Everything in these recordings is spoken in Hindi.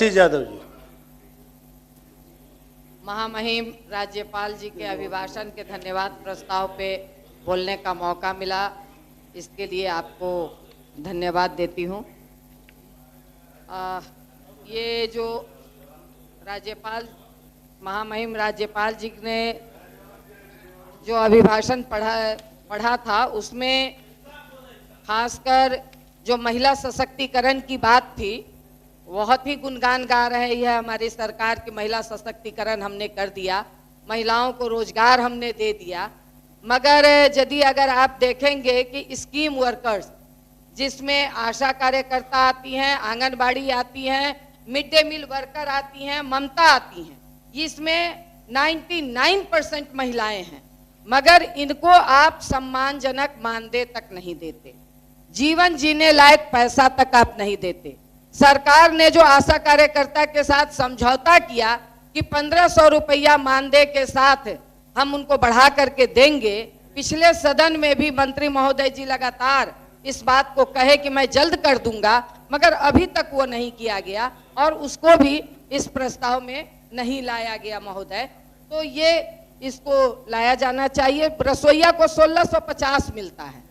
यादव जी। महामहिम राज्यपाल जी के अभिभाषण के धन्यवाद प्रस्ताव पे बोलने का मौका मिला, इसके लिए आपको धन्यवाद देती हूँ। ये जो महामहिम राज्यपाल जी ने जो अभिभाषण पढ़ा था उसमें खासकर जो महिला सशक्तिकरण की बात थी, बहुत ही गुणगान गा रही है हमारी सरकार की। महिला सशक्तिकरण हमने कर दिया, महिलाओं को रोजगार हमने दे दिया। मगर यदि अगर आप देखेंगे कि स्कीम वर्कर्स, जिसमें आशा कार्यकर्ता आती हैं, आंगनबाड़ी आती हैं, मिड डे मील वर्कर आती हैं, ममता आती हैं, इसमें 99% महिलाएं हैं, मगर इनको आप सम्मानजनक मानदेय तक नहीं देते, जीवन जीने लायक पैसा तक आप नहीं देते। सरकार ने जो आशा कार्यकर्ता के साथ समझौता किया कि 1500 रुपया मानदेय के साथ हम उनको बढ़ा करके देंगे, पिछले सदन में भी मंत्री महोदय जी लगातार इस बात को कहे कि मैं जल्द कर दूंगा, मगर अभी तक वो नहीं किया गया और उसको भी इस प्रस्ताव में नहीं लाया गया महोदय। तो ये इसको लाया जाना चाहिए। रसोईया को 1650 मिलता है,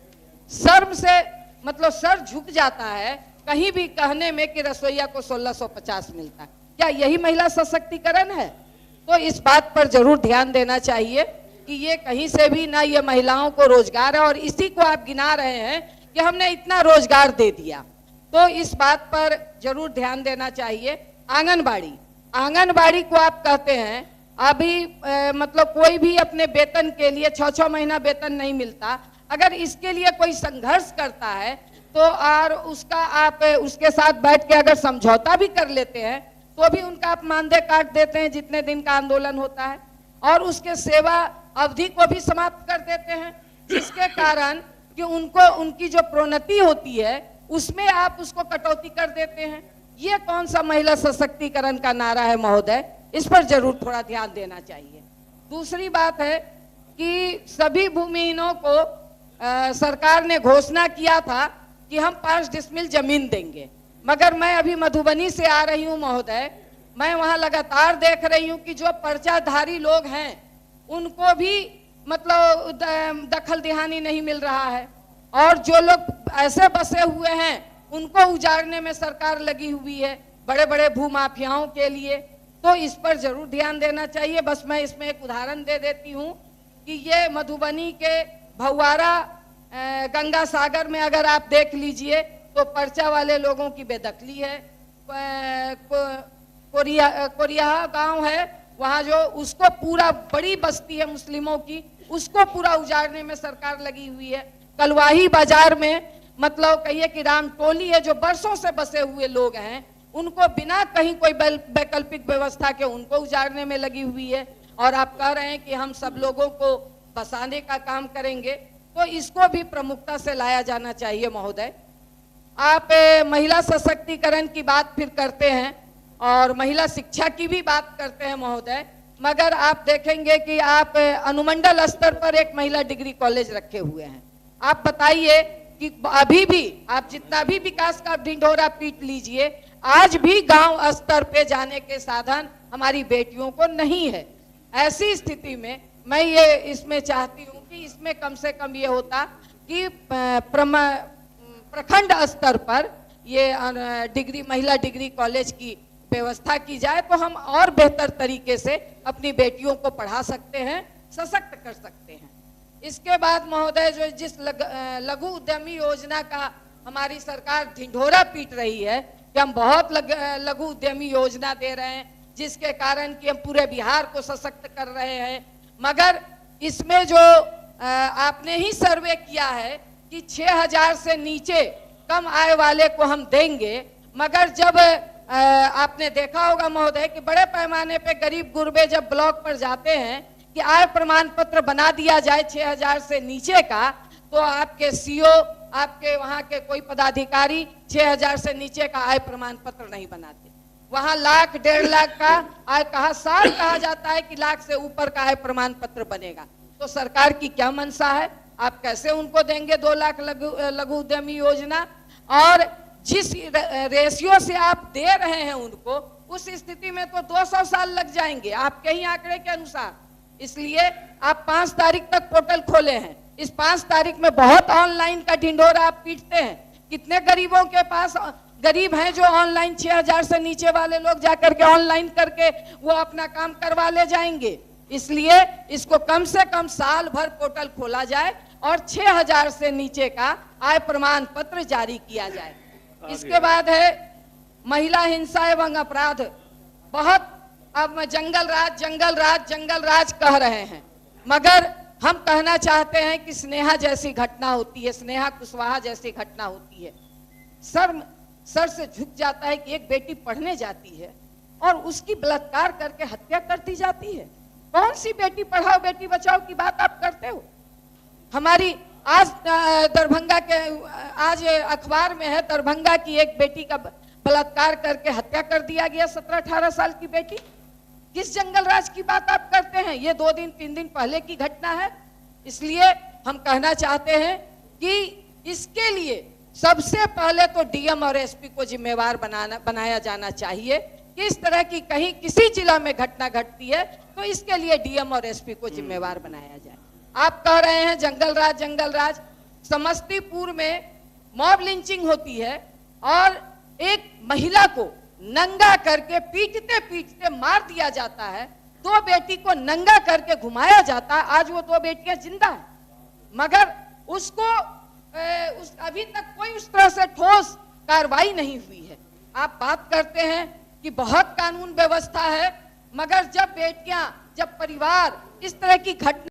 शर्म से मतलब सर झुक जाता है कहीं भी कहने में कि रसोईया को 1650 मिलता है। क्या यही महिला सशक्तिकरण है? तो इस बात पर जरूर ध्यान देना चाहिए कि ये कहीं से भी ना ये महिलाओं को रोजगार है, और इसी को आप गिना रहे हैं कि हमने इतना रोजगार दे दिया। तो इस बात पर जरूर ध्यान देना चाहिए। आंगनबाड़ी को आप कहते हैं अभी मतलब कोई भी अपने वेतन के लिए 6-6 महीना वेतन नहीं मिलता। अगर इसके लिए कोई संघर्ष करता है तो और उसका आप उसके साथ बैठ के अगर समझौता भी कर लेते हैं तो भी उनका आप मानदेय काट देते हैं जितने दिन का आंदोलन होता है, और उसके सेवा अवधि को भी समाप्त कर देते हैं, जिसके कारण कि उनको उनकी जो प्रोन्नति होती है उसमें आप उसको कटौती कर देते हैं। ये कौन सा महिला सशक्तिकरण का नारा है महोदय? इस पर जरूर थोड़ा ध्यान देना चाहिए। दूसरी बात है कि सभी भूमिहीनों को सरकार ने घोषणा किया था कि हम 5 डिसमिल जमीन देंगे, मगर मैं अभी मधुबनी से आ रही हूं महोदय, मैं वहां लगातार देख रही हूं कि जो पर्चाधारी लोग हैं उनको भी मतलब दखल दिहानी नहीं मिल रहा है, और जो लोग ऐसे बसे हुए हैं उनको उजाड़ने में सरकार लगी हुई है बड़े बड़े भूमाफियाओं के लिए। तो इस पर जरूर ध्यान देना चाहिए। बस मैं इसमें एक उदाहरण दे देती हूँ कि ये मधुबनी के भौवारा गंगा सागर में अगर आप देख लीजिए तो पर्चा वाले लोगों की बेदखली है। कोरिया गांव है वहां, जो उसको पूरा बड़ी बस्ती है मुस्लिमों की, उसको पूरा उजाड़ने में सरकार लगी हुई है। कलवाही बाजार में मतलब कहिए कि राम टोली है, जो बरसों से बसे हुए लोग हैं, उनको बिना कहीं कोई वैकल्पिक व्यवस्था के उनको उजाड़ने में लगी हुई है, और आप कह रहे हैं कि हम सब लोगों को बसाने का काम करेंगे। तो इसको भी प्रमुखता से लाया जाना चाहिए महोदय। आप महिला सशक्तिकरण की बात फिर करते हैं और महिला शिक्षा की भी बात करते हैं महोदय, मगर आप देखेंगे कि आप अनुमंडल स्तर पर एक महिला डिग्री कॉलेज रखे हुए हैं। आप बताइए कि अभी भी आप जितना भी विकास का ढिंढोरा पीट लीजिए, आज भी गांव स्तर पे जाने के साधन हमारी बेटियों को नहीं है। ऐसी स्थिति में मैं ये इसमें चाहती हूँ कि इसमें कम से कम ये होता कि प्रखंड स्तर पर ये महिला डिग्री कॉलेज की व्यवस्था की जाए, तो हम और बेहतर तरीके से अपनी बेटियों को पढ़ा सकते हैं, सशक्त कर सकते हैं। इसके बाद महोदय जो जिस लघु उद्यमी योजना का हमारी सरकार ढिंढोरा पीट रही है कि हम बहुत लघु उद्यमी योजना दे रहे हैं, जिसके कारण कि हम पूरे बिहार को सशक्त कर रहे हैं, मगर इसमें जो आपने ही सर्वे किया है कि 6000 से नीचे कम आय वाले को हम देंगे, मगर जब आपने देखा होगा महोदय कि बड़े पैमाने पे गरीब गुरबे जब ब्लॉक पर जाते हैं कि आय प्रमाण पत्र बना दिया जाए 6000 से नीचे का, तो आपके सीओ, आपके वहां के कोई पदाधिकारी 6000 से नीचे का आय प्रमाण पत्र नहीं बनाते। वहां लाख 1.5 लाख का आय साल कहा जाता है कि लाख से ऊपर का आय प्रमाण पत्र बनेगा। तो सरकार की क्या मंशा है? आप कैसे उनको देंगे 2 लाख लघु उद्यमी योजना? और जिस रेशियो से आप दे रहे हैं उनको, उस स्थिति में तो 200 साल लग जाएंगे आपके ही आंकड़े के अनुसार। इसलिए आप 5 तारीख तक पोर्टल खोले हैं, इस 5 तारीख में बहुत ऑनलाइन का ढिंढोरा आप पीटते हैं। कितने गरीबों के पास गरीब हैं जो ऑनलाइन 6000 से नीचे वाले लोग जाकर के ऑनलाइन करके वो अपना काम करवा ले जाएंगे। इसलिए इसको कम से कम साल भर पोर्टल खोला जाए और 6000 से नीचे का आय प्रमाण पत्र जारी किया जाए। इसके बाद है महिला हिंसा एवं अपराध। बहुत अब जंगल राज कह रहे हैं, मगर हम कहना चाहते हैं कि स्नेहा जैसी घटना होती है, स्नेहा कुशवाहा जैसी घटना होती है, सर से झुक जाता है कि एक बेटी पढ़ने जाती है और उसकी बलात्कार करके हत्या कर दी जाती है। कौन सी बेटी पढ़ाओ बेटी बचाओ की बात आप करते हो? हमारी आज दरभंगा के आज अखबार में है, दरभंगा की एक बेटी का बलात्कार करके हत्या कर दिया गया, 17-18 साल की बेटी। किस जंगल राज की बात आप करते हैं? ये 2-3 दिन पहले की घटना है। इसलिए हम कहना चाहते हैं कि इसके लिए सबसे पहले तो डीएम और एसपी को जिम्मेवार बनाया जाना चाहिए कि इस तरह की कहीं किसी जिला में घटना घटती है तो इसके लिए डीएम और एसपी को जिम्मेवार बनाया जाए। आप कह रहे हैं जंगल राज। समस्तीपुर में मॉब लिंचिंग होती है और एक महिला को नंगा करके पीटते पीटते मार दिया जाता है, 2 बेटी को नंगा करके घुमाया जाता है। आज वो 2 बेटियां जिंदा है, मगर उसको अभी तक कोई उस तरह से ठोस कार्रवाई नहीं हुई है। आप बात करते हैं कि बहुत कानून व्यवस्था है, मगर जब बेटियां, जब परिवार इस तरह की घटना